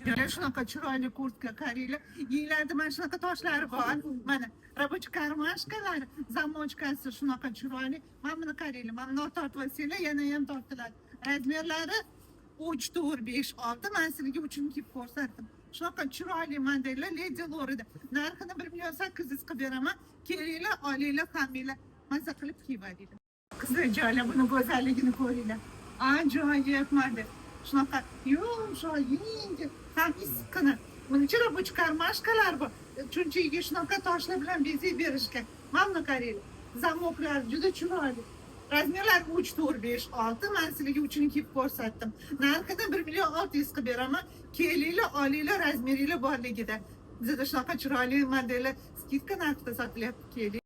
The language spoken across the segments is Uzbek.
Böyle shunaqa chiroyli kurtka qaranglar. Yenglarida mana shunaqa toshlari bor. Mana рабочий karmashkalar, zamochkasi shunaqa chiroyli. Mana buni qaranglar. Mana bundoq tortib olsanglar, yana ham tortiladi. Razmerlari 3, 4, 5, 6. Men sizlarga uchini kiyib ko'rsatdim. Shunaqa chiroyli modellar Lady Lorida. Narxini 1.800.000 qilib beraman. Kelinglar, olinglar, hammanglar maza qilib kiyib olinglar. Qizlar joylar buni go'zalligini ko'ringlar. Ajoyib model. Shunaqa yumshoq, yengil, ham issiqqina. Buning ichida rабочий karmashkalar bor. Chunchiga shunaqa toshlar bilan bezab berishgan. Mana buni qaranglar. Zamoklar juda chiroyli. Razmerlar 3, 4, 5, 6. Men sizlarga uchini kiyib ko'rsatdim. Narxini 1.600.000 qilib beraman. Kelinglar, olinglar, razmeringlar borligida. Bizda shunaqa chiroyli modellar skidka narxida sotilyapti. Keling.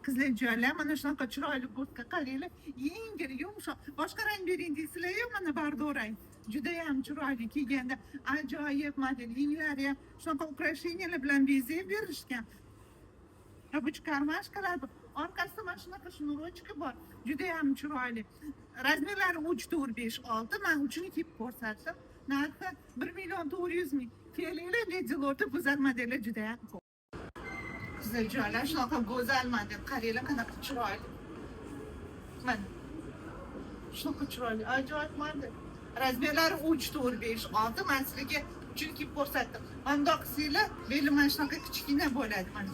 Qizlar joylar mana shunaqa chiroyli kurtka qaranglar. Yengil, yumshoq. Boshqa rang bering deysizlar, mana bardor rang. Juda ham chiroyli kiyganda ajoyib model. Yenglari ham shunaqa ukrasheniyalar bilan bezab berishgan. Rабочий karmashkalar bor. Orqasida mana shunaqa shnurochka bor. Juda ham chiroyli. Razmerlari 3, 4, 5, 6. Men uchini kiyib ko'rsatdim. Narxi 1.400.000. Kelinglar, Lady Lorda go'zal modellar juda ham ko'p. Qizlar joylar shunaqa go'zal model. Qaranglar, qanaqa chiroyli. Mana shunaqa chiroyli, ajoyib model. Razmerlari 3, 4, 5, 6. Men sizlarga uchini kiyib ko'rsatdim. Bundoq qilsanglar, beli mana shunaqa kichkina bo'ladi mana.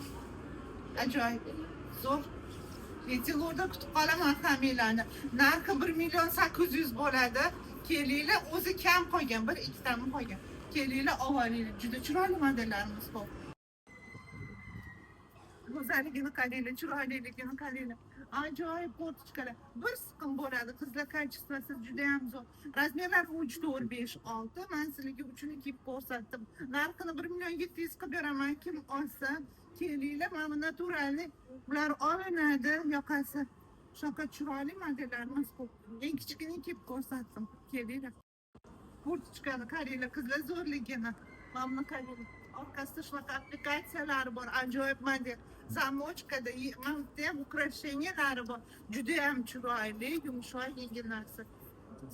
Ajoyib. Zo'r. Lady Lorda kutib qolaman hammanglarni. Narxi 1.800.000 bo'ladi. Kelinglar, o'zi kam qolgan, 1-2 tami qolgan. Kelinglar, olinglar. Juda chiroyli modellarimiz bor. Go'zalligini qaranglar, chiroyliligini qaranglar. Ajoyib kurtkalar. Bir siqim bo'ladi. Qizlar kачествоsi juda ham zo'r. Razmerlar 3, 4, 5, 6. Men sizlarga uchini kiyib ko'rsatdim. Narxini 1.700.000 qilib beraman. Kim olsa, kelinglar, mana naturalni bular olinadi, yoqasi. Shunaqa chiroyli modellarimiz ko'p. Eng kichikini kiyib ko'rsatdim. Kelinglar. Kurtkani qaranglar, qizlar zo'rligini. Mana buni qaranglar. Orqasida shunaqa applikatsiyalar bor, ajoyib model. Zamochkada ham ukrasheniyalari bor. Juda ham chiroyli, yumshoq, yengil narsa.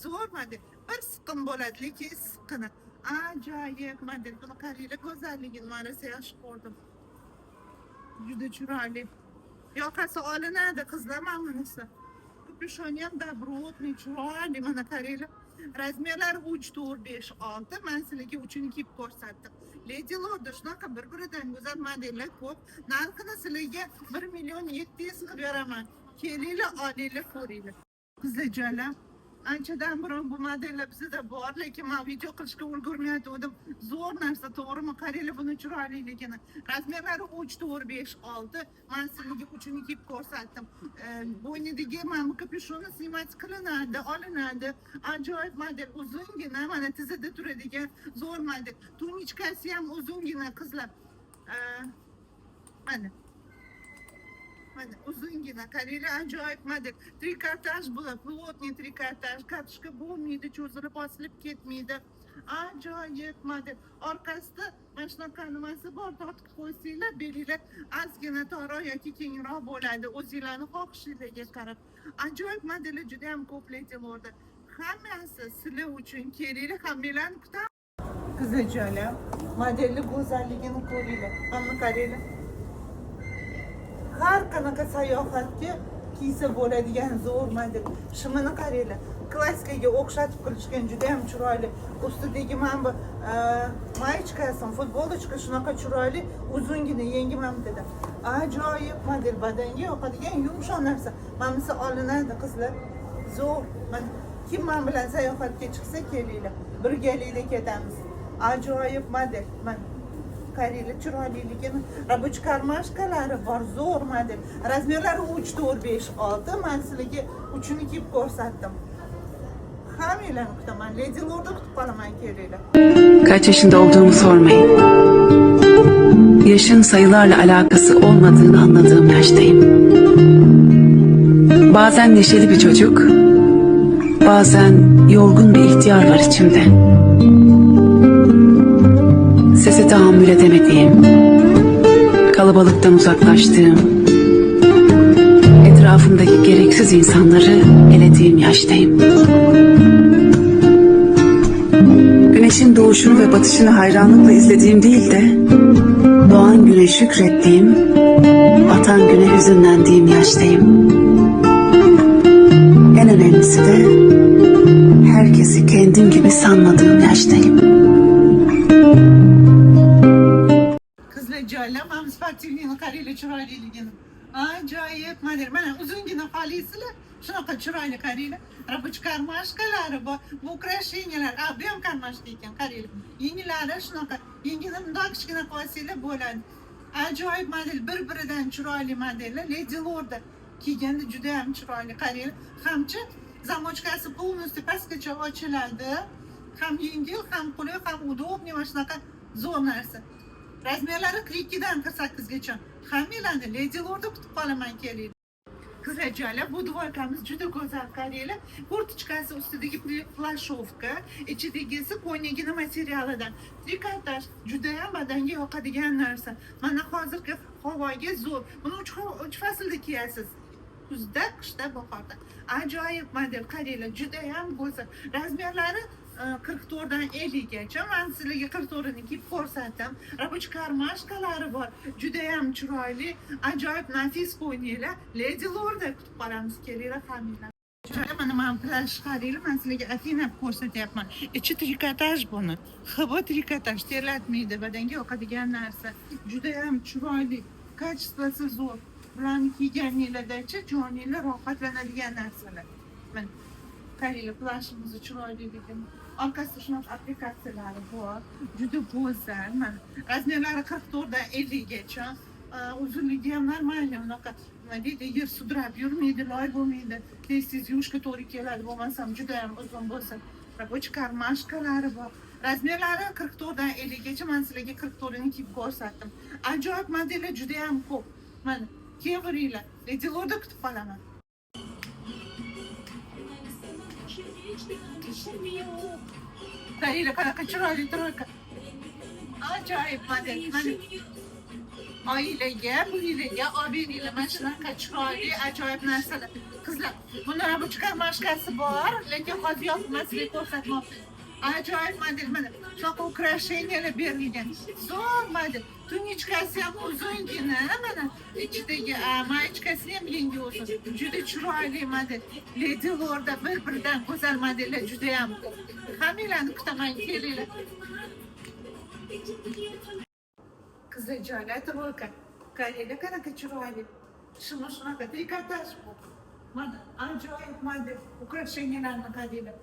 Zo'r model. Bir siqim bo'ladi, lekin issiqqina. Ajoyib model. Buni qaranglar, go'zalligini mana yaxshi ko'rdim. Juda chiroyli. Yoqasi olinadi, qizlar mana bunisi. Kupishoni ham добротный, chiroyli, mana qaranglar. Razmerlari 3, 4, 5, 6. Men sizlarga uchini kiyib ko'rsatdim. Lady Lorda shunaqa bir-biridan go'zal modellar ko'p. Narxini sizlarga 1.700.000 qilib beraman. Kelinglar, olinglar, ko'ringlar. Qizlar joylar, anchadan burun bu modellar bizda bor, lekin men video qilishga ulgurmayotgandim. Zo'r narsa, to'g'rimi? Qaranglar buni chiroyliligini. Razmerlari 3, 4, 5, 6. Men sizlarga uchini kiyib ko'rsatdim. Bo'ynidagi mana kapyushoni siymat qilinadi, olinadi. Ajoyib model, uzungina, mana tizada turadigan zo'r model. Tunichkasi ham uzungina, qizlar. Mana uzungina, qaranglar, ajoyib model. Trikotaj bo'ladi, plotniy trikotaj, kartoshka bo'lmaydi, cho'zilib osilib ketmaydi. Ajoyib model. Orqasida mana shunaqa nimasi bor, tortib qo'ysanglar, belinglar ozgina torroq yoki kengroq bo'ladi, o'zinglarning xohishingizga qarab. Ajoyib modellar juda ham ko'p Lady Lorda. Hammasi sizlar uchun. Kelinglar, hammanglarni kutaman. Qizlar joylar, modelni go'zalligini ko'ringlar. Mana qaranglar. Har qanaqa sayohatga kiysa bo'ladigan zo'r model. Shimini qaranglar. Klassikaga o'xshatib qilishgan juda ham chiroyli. Ustidagi mana bu mayichkasi, futbolочка shunaqa chiroyli, uzungina, yengil mamtada. Ajoyib model, badanga yoqadigan yumshoq narsa. Mana bunisi olinadi, qizlar. Zo'r. Kim men bilan sayohatga chiqsa, kelinglar. Birgalikda ketamiz. Ajoyib model. Mana qaranglar, chiroyliligini. Rабочий karmashkalari bor, zo'r model. Razmerlari 3, 4, 5, 6. Men sizlarga uchini kiyib ko'rsatdim. Hammanglarni kutaman. Lady Lorda kutib qolaman, kelinglar. Kaç yaşında olduğumu sormayın. Yaşın sayılarla alakası olmadığını anladığım yaştayım. Bazen neşeli bir çocuk, bazen yorgun bir ihtiyar var içimde. Sese tahammül edemediğim, kalabalıktan uzaklaştığım, etrafımdaki gereksiz insanları elediğim yaştayım. Güneşin doğuşunu ve batışını hayranlıkla izlediğim değil de doğan güne şükrettiğim, batan güne hüzünlendiğim yaştayım. En önemlisi de herkesi kendim gibi sanmadığım yaştayım. Qizlar joylar mana sportivniy qaranglar chiroyliligini. Ajoyib mana uzungina qolisizlar. Shunaqa chiroyli qaranglar. Рабочий karmashkalari bor. Bu украшениялар, bu ham karmashka ekan, qaranglar. Yengillari shunaqa, yengini bundoq kichkina qilsanglar bo'ladi. Ajoyib model, bir-biridan chiroyli modellar. Lady Lord kiyganda juda ham chiroyli, qaranglar. Hamchi zamochkasi полностью pastgacha ochiladi. Ham yengil, ham qulay, ham удобный, mana shunaqa zo'r narsa. Razmerlari 42dan 48gacha. Hammanglarni Lady Lordda kutib qolaman, kelinglar. Qizlar joylar, bu dvorkamiz juda go'zal, qaranglar. Kurtochkasi ustidagi plashovka, ichidagisi ko'ynagini materialidan. Trikotaj juda ham badanga yoqadigan narsa. Mana hozirgi havoga zo'r. Buni 3 faslda kiyasiz. Kuzda, qishda, bahorda. Ajoyib model, qaranglar, juda ham go'zal. Razmerlari 44dan 50gacha. Men sizlarga 44ni kiyib ko'rsatdim. Рабочий karmashkalari bor. Juda ham chiroyli, ajoyib nafis ko'ylaklar. Lady Lordda kutib qolamiz, kelinglar hammanglar. Mana plash qaranglar, men sizlarga Afina ko'rsatyapman. Ichi trikotaj buni. Havo trikotaj terlatmaydi, badanga yoqadigan narsa. Juda ham chiroyli, kачествоsi zo'r. Bularni kiyganinglardachi joninglar rohatlanadigan narsalar. Mana qaranglar, plashimiz chiroyliligini. Orqasida shunaqa applikatsiyalari bor. Juda go'zal. Mana razmerlari 44dan 50gacha. Uzunligi ham normalniy, unaqa nima deydi, yer sudrab yurmaydi, loy bo'lmaydi. Tez yuvishga to'g'ri keladi, bo'lmasam juda ham uzun bo'lsa. Рабочий karmashkalari bor. Razmerlari 44dan 50gacha. Men sizlarga 44ni kiyib ko'rsatdim. Ajoyib modellar juda ham ko'p. Mana keveringlar. Lady Lordda kutib qolaman. Qaranglar, qanaqa chiroyli troyka. Ajoyib model. Mana oilaga, bu yiliga olib beringlar, mana shunaqa chiroyli, ajoyib narsalar. Qizlar, buni рабочий karmashkasi bor, lekin hozir yopib sizlarga ko'rsatmoqchi. Ajoyib model, mana shunaqa украшениялар berilgan. Zo'r model. Tunichkasi ham uzungina, mana ichidagi mayichkasi ham yangi o'sin. Juda chiroyli model. Lady Lordda bir-biridan go'zal modellar juda ham ko'p. Hammanglarni kutaman, kelinglar. Qizlar joylar, troyka. Qaranglar, qanaqa chiroyli. Shunaqa trikotaj bu. Mana ajoyib model. Украшенияларni qaranglar.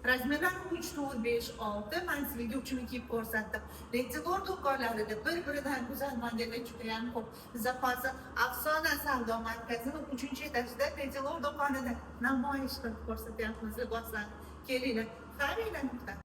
Razmerlar 3, 4, 5, 6. Men sizlarga uchini kiyib ko'rsatdim. Lady Lord do'konlarida bir-biridan go'zal modellar juda ham ko'p. Bizda hozir Afsona savdo markazining 3-etajida Lady Lord do'konida namoyish qilib ko'rsatyapmiz liboslarni. Kelinglar, qaranglar.